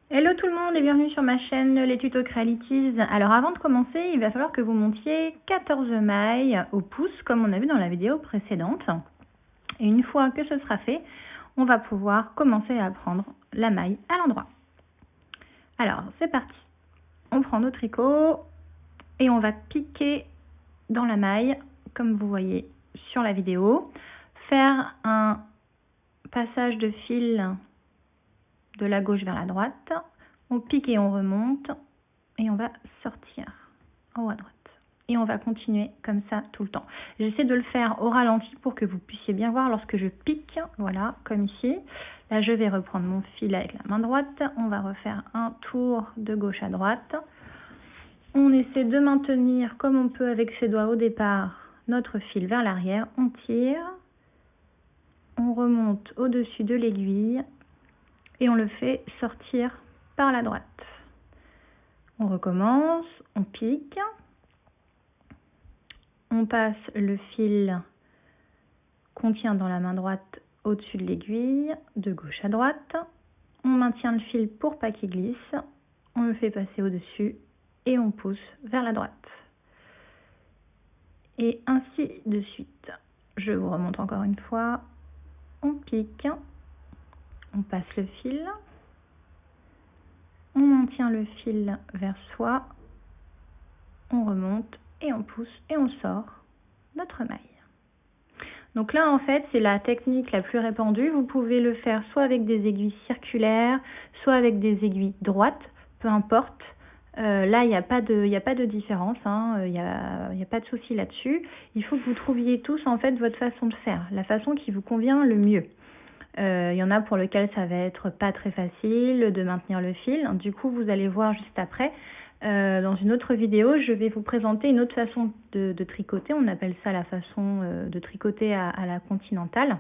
Hello tout le monde et bienvenue sur ma chaîne Les Tutos Crealities. Alors avant de commencer, il va falloir que vous montiez 14 mailles au pouce comme on a vu dans la vidéo précédente. Et une fois que ce sera fait, on va pouvoir commencer à prendre la maille à l'endroit. Alors c'est parti. On prend nos tricots et on va piquer dans la maille comme vous voyez sur la vidéo. Faire un passage de fil de la gauche vers la droite, on pique et on remonte et on va sortir en haut à droite et on va continuer comme ça tout le temps. J'essaie de le faire au ralenti pour que vous puissiez bien voir lorsque je pique, voilà comme ici. Là je vais reprendre mon fil avec la main droite, on va refaire un tour de gauche à droite, on essaie de maintenir comme on peut avec ses doigts au départ notre fil vers l'arrière, on tire, on remonte au-dessus de l'aiguille et on le fait sortir par la droite. On recommence, on pique, on passe le fil qu'on tient dans la main droite au-dessus de l'aiguille, de gauche à droite, on maintient le fil pour pas qu'il glisse, on le fait passer au-dessus et on pousse vers la droite. Et ainsi de suite. Je vous remonte encore une fois, on pique, on passe le fil, on maintient le fil vers soi, on remonte et on pousse et on sort notre maille. Donc là en fait c'est la technique la plus répandue. Vous pouvez le faire soit avec des aiguilles circulaires, soit avec des aiguilles droites, peu importe. Là il n'y a pas de différence, hein. Il n'y a pas de souci là-dessus. Il faut que vous trouviez tous en fait votre façon de faire, la façon qui vous convient le mieux. Il y en a pour lequel ça va être pas très facile de maintenir le fil. Du coup, vous allez voir juste après. Dans une autre vidéo, je vais vous présenter une autre façon de tricoter. On appelle ça la façon de tricoter à la continentale.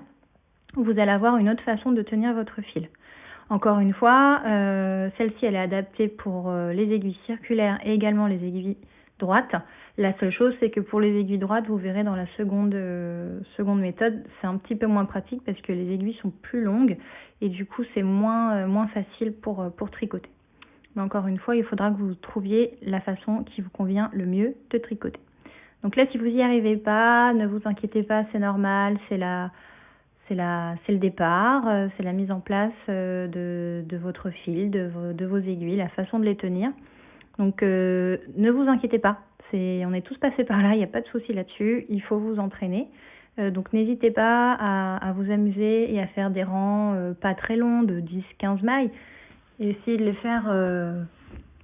Vous allez avoir une autre façon de tenir votre fil. Encore une fois, celle-ci elle est adaptée pour les aiguilles circulaires et également les aiguilles droites. La seule chose, c'est que pour les aiguilles droites, vous verrez dans la seconde méthode, c'est un petit peu moins pratique parce que les aiguilles sont plus longues et du coup, c'est moins facile pour tricoter. Mais encore une fois, il faudra que vous trouviez la façon qui vous convient le mieux de tricoter. Donc là, si vous n'y arrivez pas, ne vous inquiétez pas, c'est normal, c'est le départ, c'est la mise en place de votre fil, de vos aiguilles, la façon de les tenir. Donc ne vous inquiétez pas, on est tous passés par là, il n'y a pas de souci là-dessus, il faut vous entraîner. Donc n'hésitez pas à vous amuser et à faire des rangs pas très longs de 10-15 mailles. Et essayez de les faire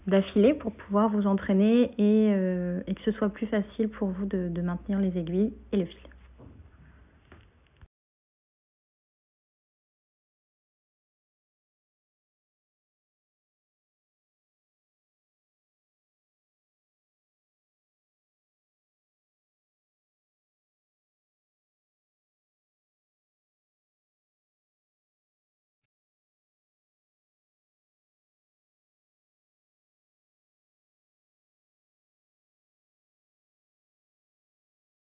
d'affilée pour pouvoir vous entraîner et que ce soit plus facile pour vous de maintenir les aiguilles et le fil.